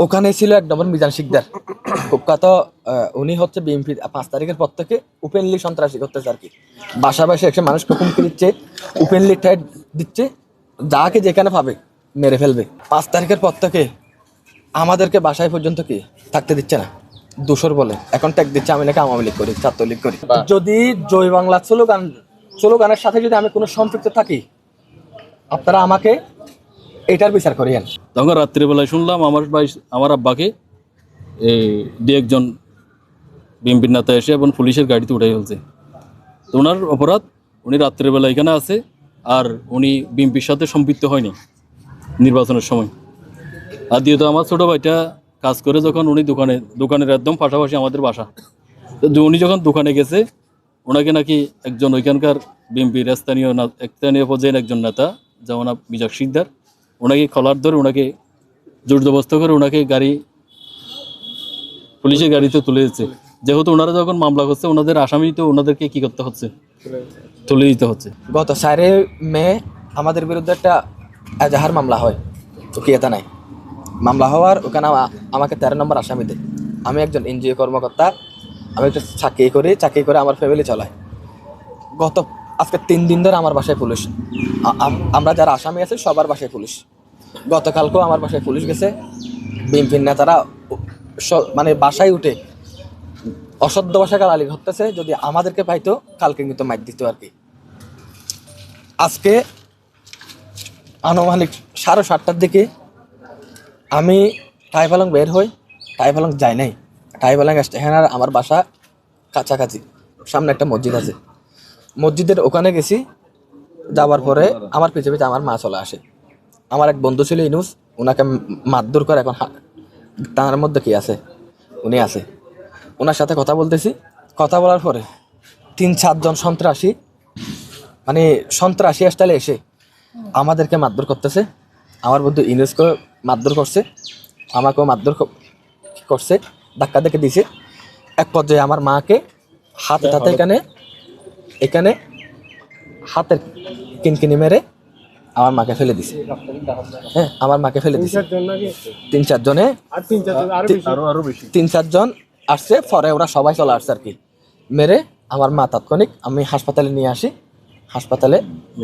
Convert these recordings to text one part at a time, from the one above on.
ওখানে ছিল এক নম্বর মিজান শিকদার, কুখ্যাত। উনি হচ্ছে বিএনপি 5 তারিখের পর থেকে ওপেনলি সন্ত্রাসী করতেছে আর কি। বাসা বাসায় এসে মানুষকে হুমকি দিচ্ছে, ওপেনলি ঠেট দিচ্ছে, যাকে যেখানে পাবে মেরে ফেলবে। 5 তারিখের পর থেকে আমাদেরকে বাসায় পর্যন্ত কি থাকতে দিচ্ছে না, দোসর বলে এখন ট্যাগ দিচ্ছে আমি নাকি আওয়ামী লীগ করি, ছাত্রলীগ করি। যদি জয় বাংলা স্লোগানের সাথে যদি আমি কোনো সম্পৃক্ত থাকি, আপনারা আমাকে এটার বিচার করিয়েন। তখন রাত্রিবেলায় শুনলাম আমার আব্বাকে দু একজন বিএনপির নেতা এসে এবং পুলিশের গাড়িতে উঠে ফেলছে। তো ওনার অপরাধ, উনি রাত্রিবেলা এখানে আছে, আর উনি বিএনপির সাথে সম্পৃক্ত হয়নি নির্বাচনের সময়। আর দ্বিতীয়ত আমার ছোটো ভাইটা কাজ করে যখন উনি দোকানের একদম পাশাপাশি আমাদের বাসা, তো উনি যখন দোকানে গেছে, ওনাকে নাকি একজন ওইখানকার বিএনপির স্থানীয় পর্যায়ের একজন নেতা যেমন মিজান শিকদার, ওনাকে কলার ধরে ওনাকে জোরজবস্ত করে ওনাকে পুলিশের গাড়িতে তুলে দিচ্ছে। যেহেতু ওনারা যখন মামলা করছে, ওনাদের আসামি তো ওনাদেরকে কি করতে হচ্ছে, তুলে দিতে হচ্ছে। গত 4 মে আমাদের বিরুদ্ধে একটা এজাহার মামলা হয়, চুকিয়াতা নাই মামলা হওয়ার, ওখানে আমাকে 13 নম্বর আসামি দেয়। আমি একজন এনজিও কর্মকর্তা, আমি একটা চাকরি করে আমার ফ্যামিলি চালাই। আজকে 3 দিন ধরে আমার বাসায় পুলিশ, আমরা যারা আসামি আছে সবার বাসায় পুলিশ। গতকালকেও আমার বাসায় পুলিশ গেছে। বিএনপির নেতারা মানে বাসায় উঠে অসভ্য ভাষা গালালি করতেছে, যদি আমাদেরকে পাইতো কালকে কিন্তু মাইর দিত আর কি। আজকে আনুমানিক 7:30টার দিকে আমি টাইপালং বের হই, টাইপালং যাই নাই, টাইপালং স্টেশনের আমার বাসা কাছাকাছি, সামনে একটা মসজিদ আছে, মসজিদের ওখানে গেছি। যাওয়ার পরে আমার পিছে পিছে আমার মা চলে আসে। আমার এক বন্ধু ছিল ইনুস, ওনাকে মারধর করে, এখন তার মধ্যে কি আছে, উনি আছে, ওনার সাথে কথা বলতেছি। কথা বলার পরে 3-4 জন সন্ত্রাসী, মানে সন্ত্রাসী স্টাইলে এসে আমাদেরকে মারধর করতেছে। আমার বন্ধু ইনুসকে মারধর করছে, আমাকেও মারধর করছে, ধাক্কা দেখে দিয়েছে। এক পর্যায়ে আমার মাকে হাতে এখানে হাতের কিনকিনি মেরে আমার মাকে ফেলে দিছে। হ্যাঁ, আমার মাকে ফেলে দিছে। 3-4 জনে, 3-4 জন আসছে, পরে ওরা সবাই চলে আসছে আর কি। মেরে আমার মা তাৎক্ষণিক আমি হাসপাতালে নিয়ে আসি, হাসপাতালে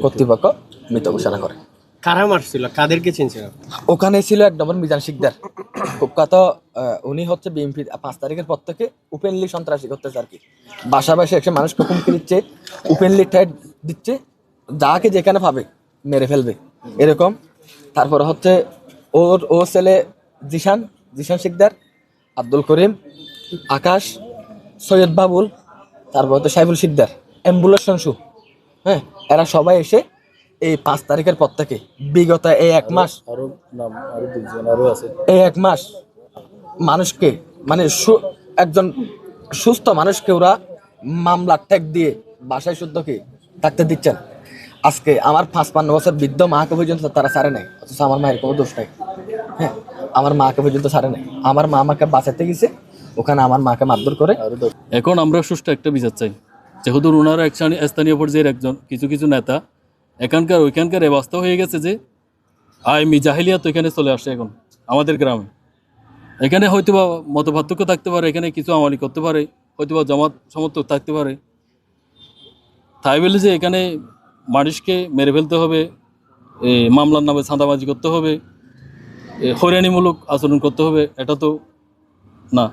কর্তৃপক্ষ মৃত ঘোষণা করে। কারা মারছিল, কাদেরকে চিনছিল? ওখানে ছিল এক নম্বর মিজান শিকদার, কুখ্যাত। উনি হচ্ছে বিএনপি 5 তারিখের পর থেকে ওপেনলি সন্ত্রাসী করতেছে আর কি। বাসা বাসায় এসে মানুষকে হুমকি দিচ্ছে, ওপেনলি ঠেট দিচ্ছে, যাকে যেখানে পাবে মেরে ফেলবে এরকম। তারপরে হচ্ছে ও ছেলে জিশান শিকদার, আব্দুল করিম, আকাশ, সৈয়দ বাবুল, তারপর হচ্ছে সাইফুল শিকদার, অ্যাম্বুলেন্স সংসু। হ্যাঁ, এরা সবাই এসে এই 5 তারিখের পর থেকে বিগত এই 1 মাস, এই 1 মাস মানুষকে, মানে একজন সুস্থ মানুষকে ওরা মামলা ট্যাগ দিয়ে বাসায় শুদ্ধ কি থাকতে দিচ্ছেন। আজকে আমার 55 বছর বৃদ্ধ মাকে পর্যন্ত তারা ছাড়ে নাই, অথচ আমার মায়ের কোনো দোষ নাই। হ্যাঁ, আমার মাকে পর্যন্ত ছাড়ে নাই। আমার মা আমাকে বাঁচাতে গেছে, ওখানে আমার মাকে মারধর করে। এখন আমরা সুষ্ঠু একটা বিচার চাই। যেহেতু ওনারা স্থানীয় পর্যায়ের একজন কিছু নেতা ওইখানকার অবস্থা হয়ে গেছে যে জাহিলিয়াত এখানে চলে আসছে এখন আমাদের গ্রামে। এখানে হয়তো বা মতপার্থক্য থাকতে পারে, এখানে কিছু আমলি করতে পারে, হয়তো বা জমাত সমর্থক থাকতে পারে, তাই বলে যে এখানে মানুষকে মেরে ফেলতে হবে, মামলার নামে চাঁদাবাজি করতে হবে, হয়রানিমূলক আচরণ করতে হবে, এটা তো না।